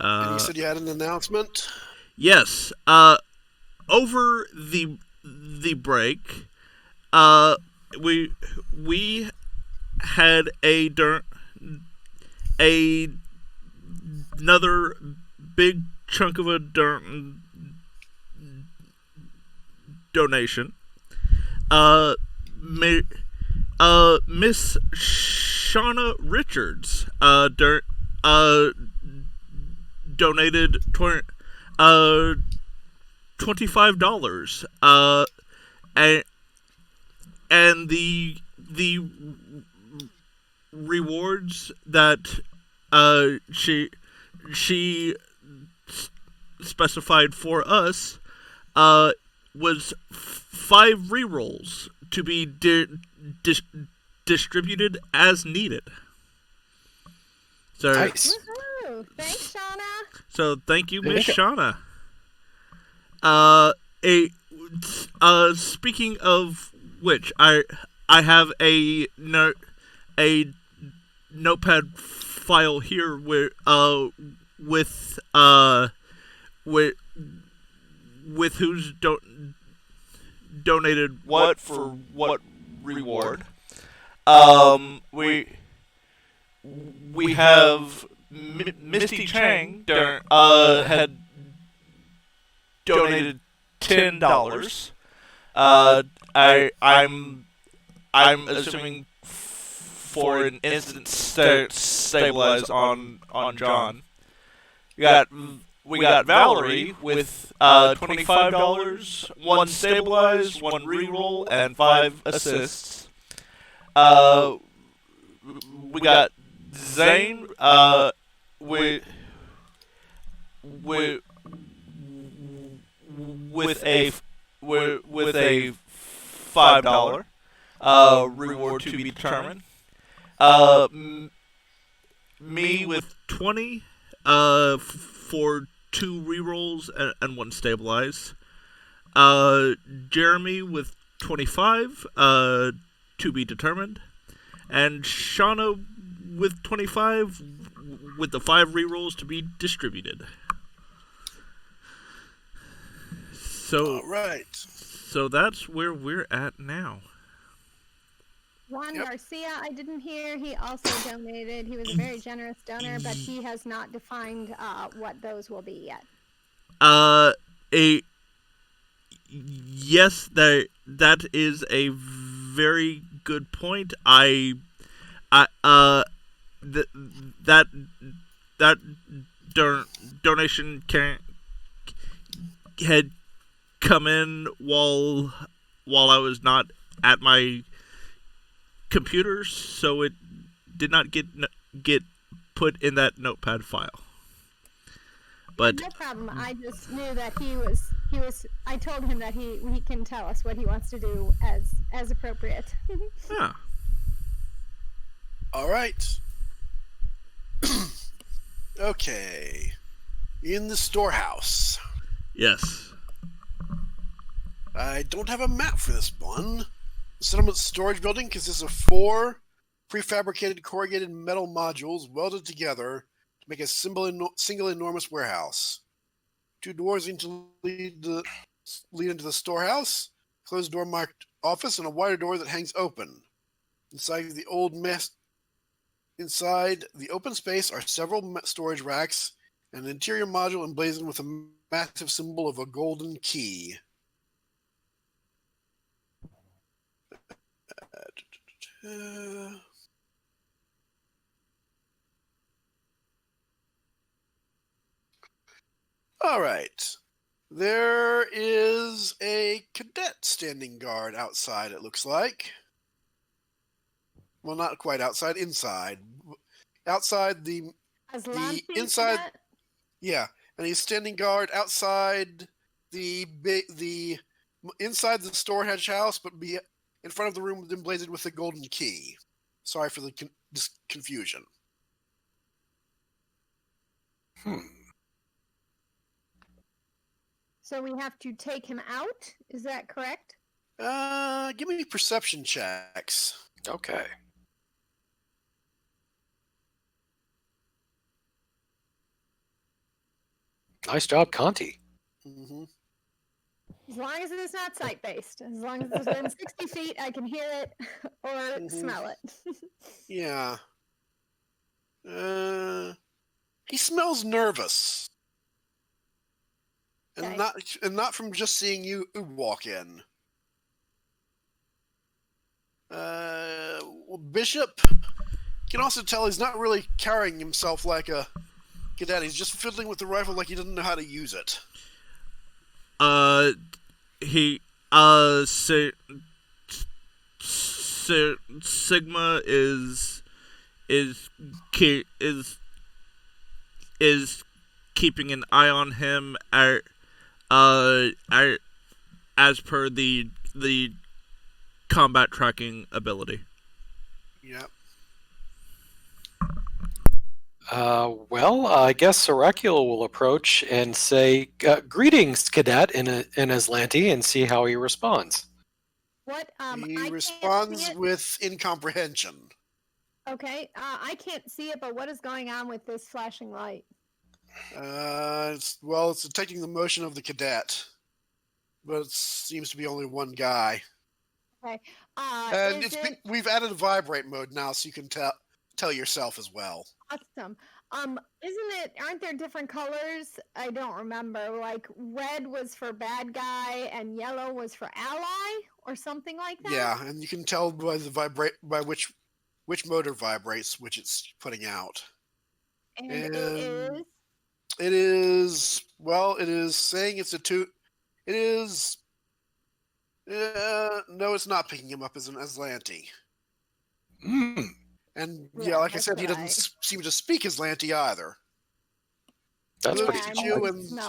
And you said you had an announcement? Yes. Over the break, uh, we we had a another big chunk of a donation. Uh, Miss Shauna Richards uh donated uh $25. And the rewards that she specified for us was 5 rerolls to be dis- distributed as needed. So, Nice. Woohoo! Thanks, Shauna. so thank you, There you Miss go. Shauna. A Speaking of which, I have a notepad file here with with who's donated what for what reward. We have Misty Chang had donated $10. I'm assuming for an instant stabilize on John. We got Valerie with $25, 1 stabilize, 1 reroll, and 5 assists. We got Xain with with with a $5 reward to be determined. Me with 20 for 2 rerolls and 1 stabilize. Jeremy with 25 to be determined, and Shauna with 25 with the 5 rerolls to be distributed. So, All right. so that's where we're at now. Juan Yep. Garcia, I didn't hear. He also donated. He was a very generous donor, but he has not defined what those will be yet. A Yes, that is a very good point. Th- that that donation had come in while I was not at my computer, so it did not get put in that notepad file. But No problem. I just knew that he was. I told him that he can tell us what he wants to do as appropriate. yeah, All right. Okay. In the storehouse. yes, I don't have a map for this one. The settlement storage building consists of 4 prefabricated corrugated metal modules welded together to make a single enormous warehouse. 2 doors lead into the storehouse, closed door marked office, and a wider door that hangs open. Inside the open space are several storage racks and an interior module emblazoned with a massive symbol of a golden key. All right. There is a cadet standing guard outside, it looks like. Well, not quite outside, inside. Outside the inside, cadet? yeah, and he's standing guard outside the inside the storage house, but be in front of the room emblazoned with the golden key. Sorry for the confusion. So we have to take him out. Is that correct? Give me perception checks. Okay. Nice job, Kanti. Mm-hmm. As long as it's not sight-based. As long as it's within 60 feet, I can hear it or smell it. Yeah. He smells nervous. Okay. And not from just seeing you walk in. Bishop can also tell he's not really carrying himself like a cadet. He's just fiddling with the rifle like he doesn't know how to use it. Sigma is keeping an eye on him as per the combat tracking ability. Yep. Well, I guess Arakiel will approach and say, "Greetings, cadet," in Aslanti, and see how he responds. What? He I responds can't see it. with incomprehension. Okay. I can't see it, but what is going on with this flashing light? It's detecting the motion of the cadet, but it seems to be only one guy. Okay. And we've added a vibrate mode now, so you can tell yourself as well. Awesome. Aren't there different colors? I don't remember. Like red was for bad guy and yellow was for ally or something like that? Yeah, and you can tell by which motor vibrates, which it's putting out. And it is? It is saying it's a two. It is. No, it's not picking him up as an Aslanti. And yeah, like I said, he doesn't seem to speak Aslanti either. That's he pretty looks at cool. you and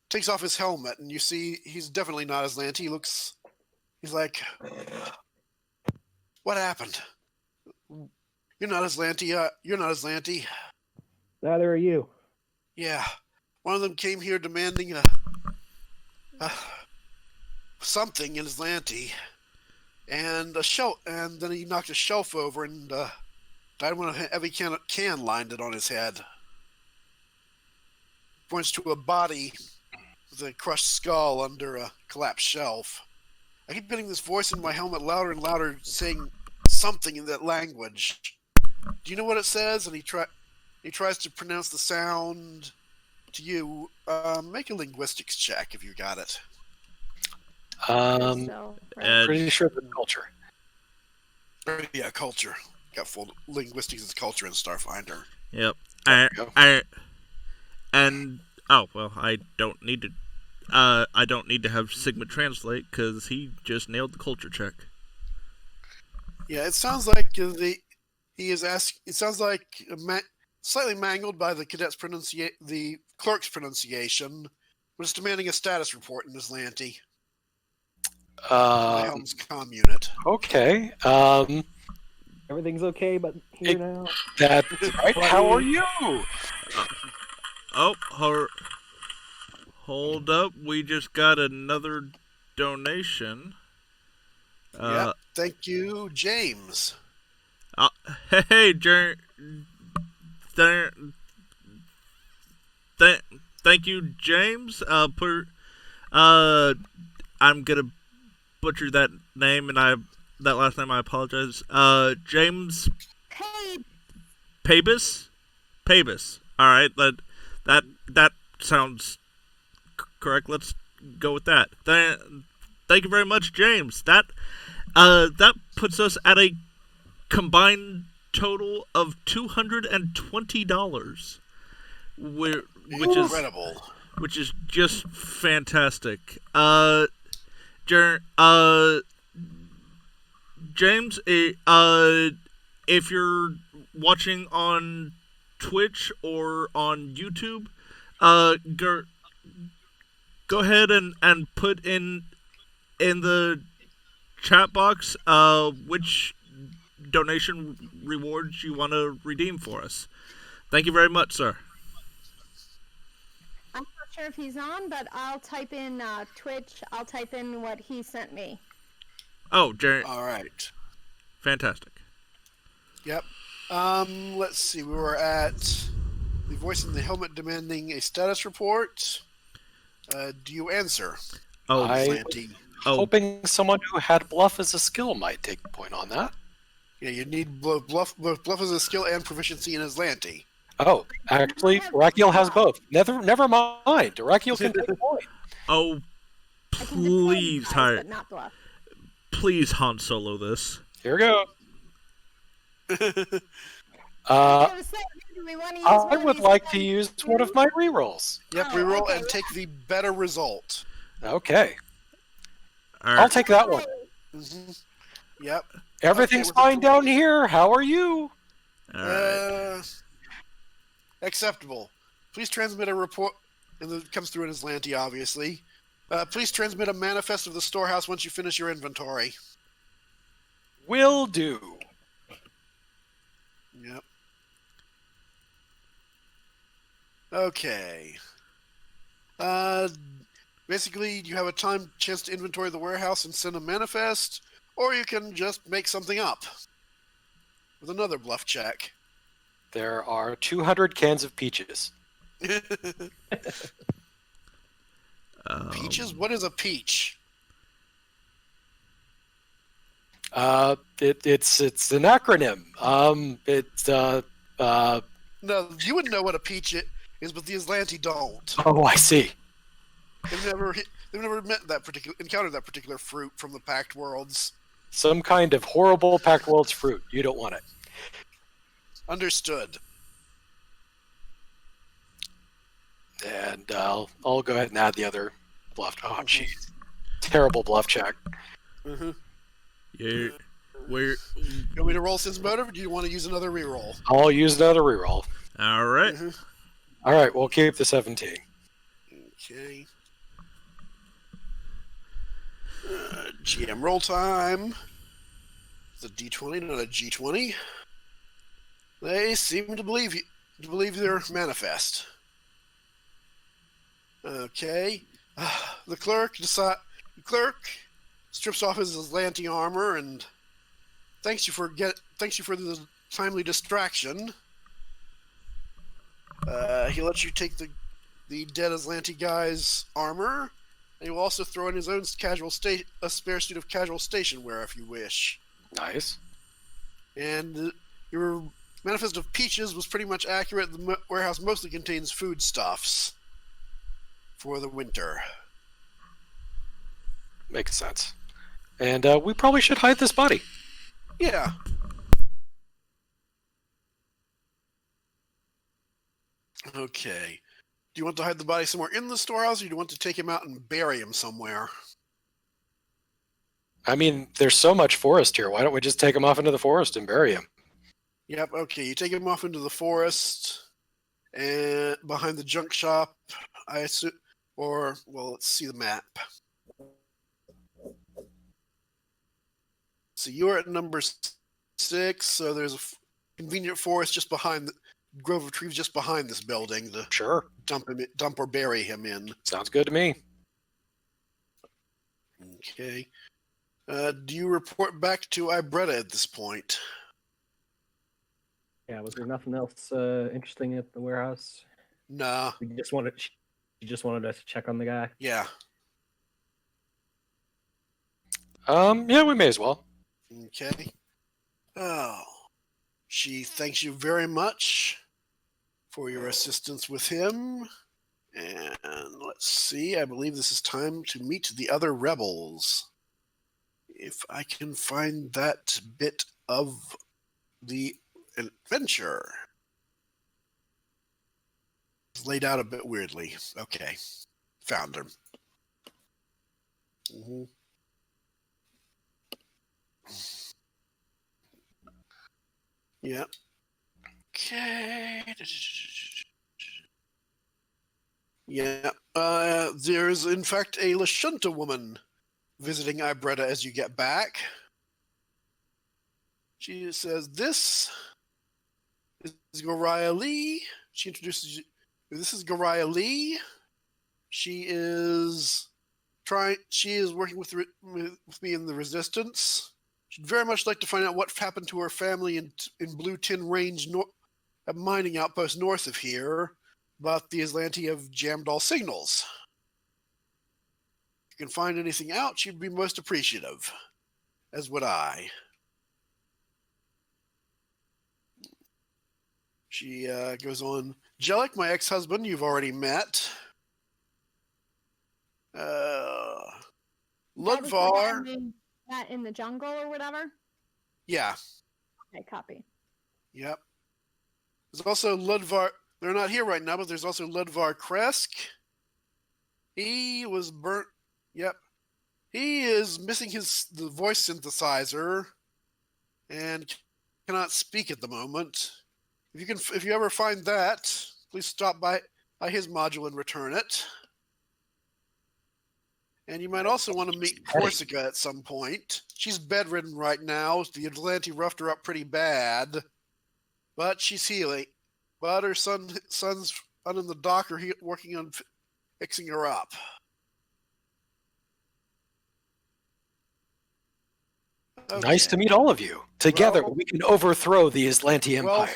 takes off his helmet, and you see he's definitely not Aslanti. He's like, what happened? You're not Aslanti. You're not Aslanti. Neither are you. Yeah, one of them came here demanding something in Aslanti, and a shelf, and then he knocked a shelf over and died when a heavy can landed on his head. Points to a body with a crushed skull under a collapsed shelf. I keep getting this voice in my helmet louder and louder saying something in that language. Do you know what it says? And he tries to pronounce the sound to you. Make a linguistics check if you got it. Pretty sure the culture. Yeah, culture. Got full linguistics as culture in Starfinder. Yep. I don't need to. I don't need to have Sigma translate because he just nailed the culture check. Yeah, it sounds like he is asking. It sounds like slightly mangled by the cadet's the clerk's pronunciation, but it's demanding a status report in Aslanti. The Helm's comm unit. Okay. Everything's okay, but here now. That's right. How are you? Hold up. We just got another donation. Yeah. Thank you, James. Hey, thank you, James. I'm gonna butcher that name, and that last name. I apologize. James Pabis. All right, that sounds correct. Let's go with that. Thank you very much, James. That puts us at a combined total of $220, which incredible. Which is just fantastic. James, if you're watching on Twitch or on YouTube, go ahead and put in the chat box which donation rewards you want to redeem for us. Thank you very much, sir. I'm not sure if he's on, but I'll type in Twitch. I'll type in what he sent me. Oh, Jerry. All right. Fantastic. Yep. Let's see. We were at The voice in the helmet demanding a status report. Do you answer? Oh, Slanty. Hoping someone who had bluff as a skill might take a point on that. Yeah, you need bluff as a skill and proficiency in Aslanti. Oh, actually, Arakiel has both. Never mind. Arakiel can take a point. oh, I can disclose please, guys, but not bluff. please Han Solo this. Here we go. I was gonna say, do we want to use I one of would these like to ones use too? one of my rerolls. Yep, Oh, reroll okay, and take the better result. Okay, All I'll right. take that one. Mm-hmm. Yep. Everything's Okay, fine down here. How are you? All right. Acceptable. Please transmit a report, and it comes through in Aslanti, obviously. Please transmit a manifest of the storehouse once you finish your inventory. Will do. Yep. Okay. Basically, you have a chance to inventory the warehouse and send a manifest, or you can just make something up with another bluff check. There are 200 cans of peaches. Peaches? What is a peach? It's an acronym. No, you would know what a peach is, but the Aslanti don't. Oh, I see. They've never encountered that particular fruit from the Pact Worlds. Some kind of horrible Pact Worlds fruit. You don't want it. Understood. And I'll go ahead and add the other bluff. Oh, jeez. Terrible bluff check. Mm-hmm. Yeah. Where? You want me to roll since motive, or do you want to use another reroll? I'll use another reroll. All right. Mm-hmm. All right, we'll keep the 17. Okay. GM roll time. It's a D20, not a G20. They seem to believe their manifest. Okay. The clerk strips off his Aslanti armor and thanks you for the timely distraction. He lets you take the dead Aslanti guy's armor, and he will also throw in his own a spare suit of casual station wear if you wish. Nice. And your manifest of peaches was pretty much accurate. The warehouse mostly contains foodstuffs for the winter. Makes sense. And we probably should hide this body. Yeah. Okay. Do you want to hide the body somewhere in the storehouse, or do you want to take him out and bury him somewhere? I mean, there's so much forest here. Why don't we just take him off into the forest and bury him? Yep, okay. You take him off into the forest and behind the junk shop, I assume, or, well, let's see the map. So you're at number 6, so there's a convenient forest just behind the grove of trees just behind this building to Sure. dump or bury him in. Sounds good to me. Okay. Do you report back to Ibretta at this point? Yeah, was there nothing else interesting at the warehouse? Nah. You just wanted us to check on the guy. Yeah. Yeah, we may as well. Okay. Oh. She thanks you very much for your assistance with him. And let's see, I believe this is time to meet the other rebels. If I can find that bit of the adventure. It's laid out a bit weirdly. Okay. Found him. Mm-hmm. Yeah. Okay. Yeah. There's in fact a Lashunta woman visiting Ibretta as you get back. She says, "This is Goriah Lee." She introduces you. This is Goriah Lee. She is working with me in the Resistance. She'd very much like to find out what happened to her family in Blue Tin Range a mining outpost north of here, but the Aslanti have jammed all signals. If you can find anything out, she'd be most appreciative, as would I. She goes on, Jellic, my ex-husband, you've already met. Ludvar. That in the jungle or whatever? Yeah. Okay, copy. Yep. There's also Ludvar. They're not here right now, but there's also Ludvar Kresk. He was burnt. Yep. He is missing the voice synthesizer and cannot speak at the moment. If you ever find that, please stop by his module and return it. And you might also want to meet Corsica at some point. She's bedridden right now. The Atlanti roughed her up pretty bad, but she's healing. But her son's out in the dock are working on fixing her up. Okay. Nice to meet all of you. Together, we can overthrow the Aslanti Empire. Well,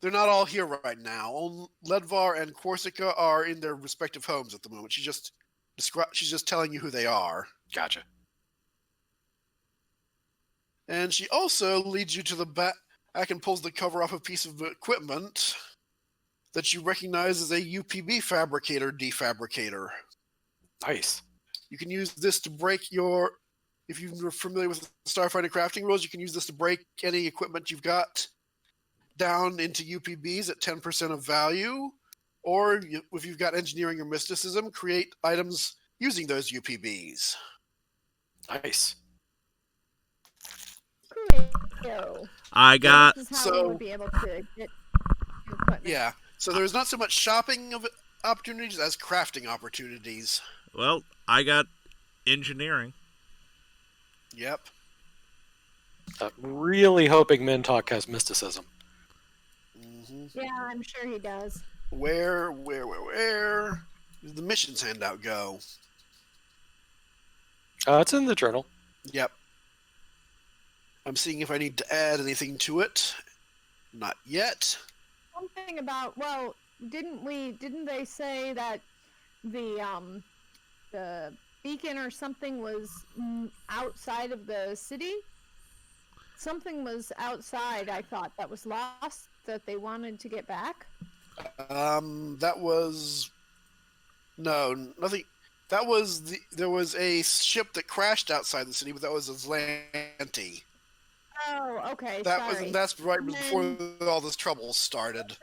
they're not all here right now. Ledvar and Corsica are in their respective homes at the moment. She's just telling you who they are. Gotcha. And she also leads you to the back and pulls the cover off a piece of equipment that you recognize as a UPB defabricator. Nice. You can use this to break if you're familiar with Starfinder crafting rules, you can use this to break any equipment you've got down into UPBs at 10% of value. Or if you've got engineering or mysticism, create items using those UPBs. Nice. Cool. I got... This is how we would be able to get equipment. Yeah. So there's not so much shopping of opportunities as crafting opportunities. Well, I got engineering. Yep. Really hoping Mentok has mysticism. Mm-hmm. Yeah, I'm sure he does. Where did the missions handout go? It's in the journal. Yep. I'm seeing if I need to add anything to it. Not yet. Something about, well, didn't they say that the beacon or something was outside of the city? Something was outside, I thought, that was lost that they wanted to get back. That was nothing. There was a ship that crashed outside the city, but that was Aslanti. Oh, okay. That's right before all this trouble started.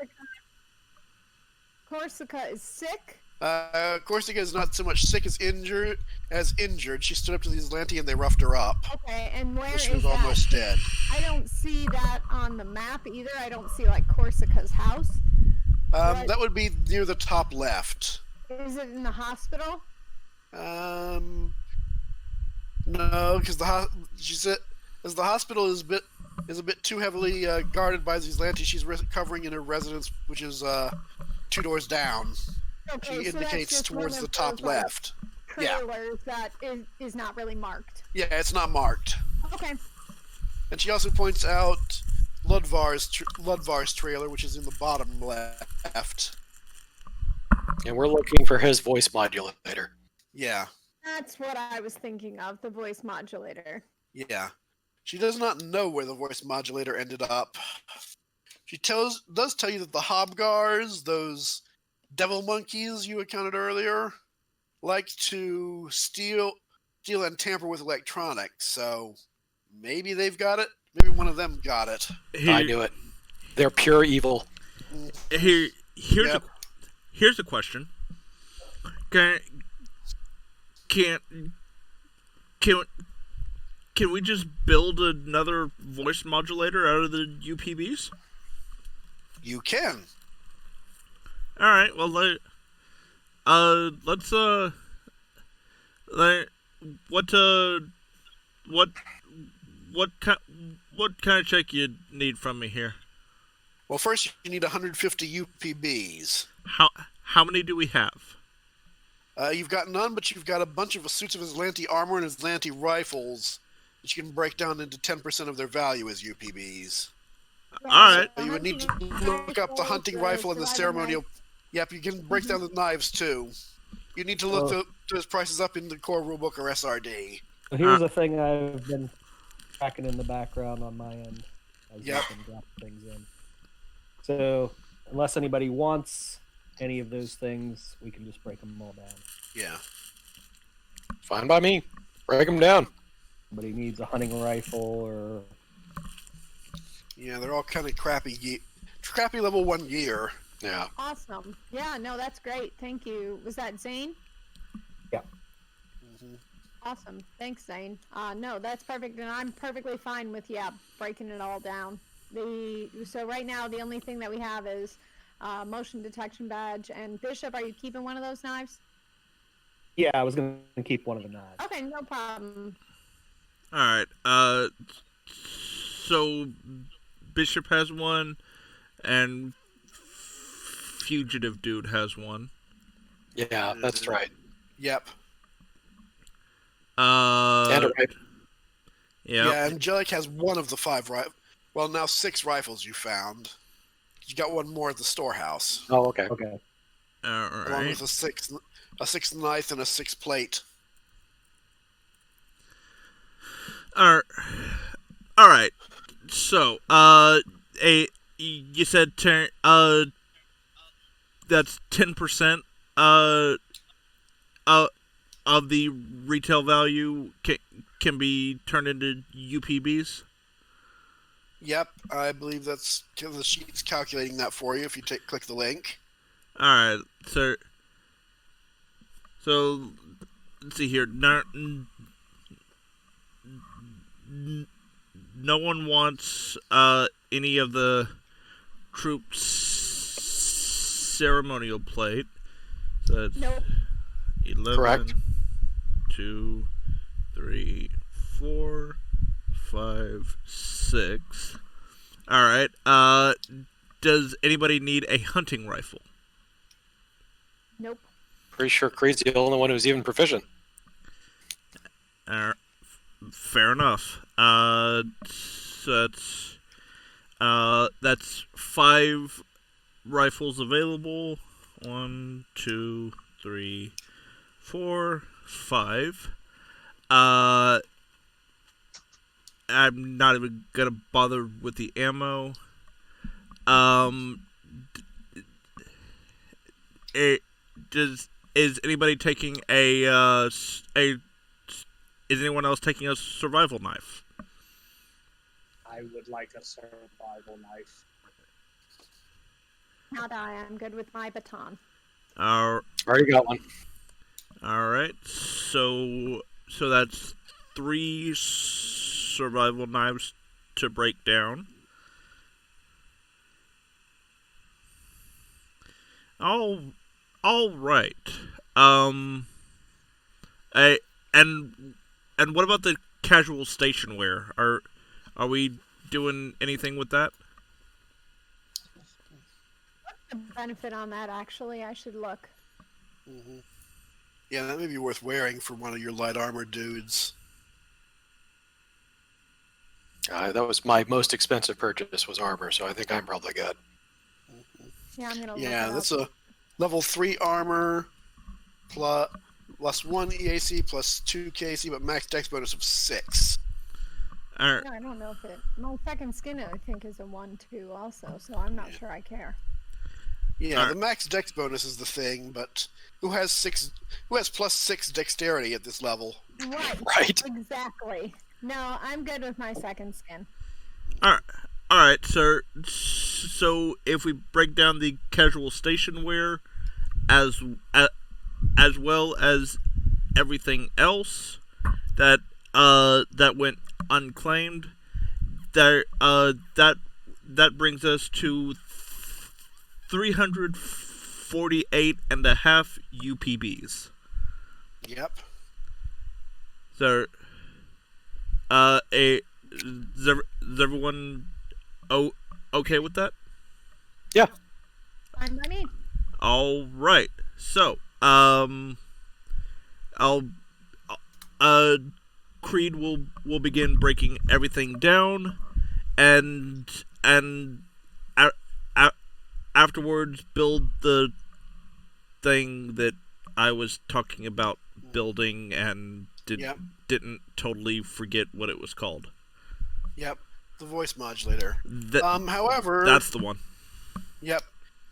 Corsica is sick. Corsica is not so much sick as injured. She stood up to the Aslanti and they roughed her up. Okay, and where She is was that? almost dead. I don't see that on the map either. I don't see like Corsica's house. That would be near the top left. Is it in the hospital? No, because she said as the hospital is a bit too heavily guarded by these Aslanti, she's recovering in her residence, which is 2 doors down. Okay, She so indicates towards the top left. Trailers that is not really marked. Yeah, it's not marked. Okay. And she also points out Ludvar's trailer, which is in the bottom left. And we're looking for his voice modulator. Yeah. That's what I was thinking of, the voice modulator. Yeah. She does not know where the voice modulator ended up. She does tell you that the Hobgars, those devil monkeys you encountered earlier, like to steal and tamper with electronics. So maybe they've got it. Maybe one of them got it. I knew it. They're pure evil. Here's a question. Can we just build another voice modulator out of the UPBs? You can. All right. Well, let's what kind of check you need from me here? Well, first you need 150 UPBs. How many do we have? You've got none, but you've got a bunch of suits of Aslanti armor and Aslanti rifles that you can break down into 10% of their value as UPBs. All right. You would need to look up the hunting rifle and the ceremonial. Yep, you can break down the knives too. You need to look those prices up in the core rulebook or SRD. So here's a thing I've been tracking in the background on my end as Yep. I've been dropping things in. So unless anybody wants any of those things, we can just break them all down. Yeah. Fine by me. Break them down. Somebody needs a hunting rifle or... Yeah, they're all kind of crappy level 1 gear. Yeah. Awesome. Yeah, no, that's great. Thank you. Was that Xain? Yeah. Mm-hmm. Awesome. Thanks, Xain. No, that's perfect, and I'm perfectly fine with breaking it all down. So right now the only thing that we have is motion detection badge. And Bishop, are you keeping one of those knives? Yeah, I was going to keep one of the knives. Okay, no problem. All right. So Bishop has one, and Fugitive Dude has one. Yeah, that's right. Yep. And a rifle. Yeah, Angelic has one of the 5 well, now 6 rifles you found. You got one more at the storehouse. Oh, okay. Okay. All Along right. with a sixth knife and a 6th plate. All right. So, you said that's 10% of the retail value can be turned into UPBs. Yep, I believe that's the sheet's calculating that for you if you click the link. All right, so let's see here. No one wants any of the troops' ceremonial plate. So that's Nope. 11, Correct. 2, 3, 4, 5, 6. All right. Does anybody need a hunting rifle? Nope. Pretty sure Creed's the only one who's even proficient. Fair enough. So that's 5 rifles available. 1, 2, 3, 4, 5. I'm not even gonna bother with the ammo. Is anybody taking is anyone else taking a survival knife? I would like a survival knife. Not I. I'm good with my baton. Already got one. All right. So that's 3 survival knives to break down. All right. And what about the casual station wear? Are we doing anything with that? What's the benefit on that? Actually, I should look. Mm-hmm. Yeah, that may be worth wearing for one of your light armor dudes. That was my most expensive purchase was armor, so I think I'm probably good. Yeah, I'm gonna. Yeah, look it that's up. a level 3 armor plus 1 EAC plus 2 KC, but max dex bonus of 6. All right. Yeah, I don't know if it. My second skin, I think, is a 1/2 also, so I'm not sure I care. Yeah, Alright. the max dex bonus is the thing, but who has plus 6 dexterity at this level? Right. Right. Exactly. No, I'm good with my second skin. All right, sir. So if we break down the casual station wear, as well as everything else that went unclaimed, that brings us to 348.5 UPBs. Yep. So, is everyone okay with that? Yeah. Fine by me. All right. So, Creed will begin breaking everything down, and and afterwards build the thing that I was talking about building and didn't totally forget what it was called. Yep, the voice modulator. However, that's the one. Yep.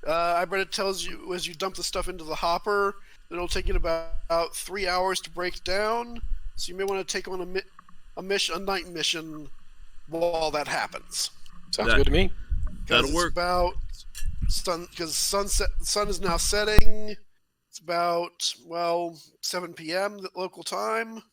I bet it tells you as you dump the stuff into the hopper, it'll take it about 3 hours to break down. So you may want to take on a night mission while that happens. Sounds good to me. That'll work. About because sun is now setting. It's about 7 p.m. local time.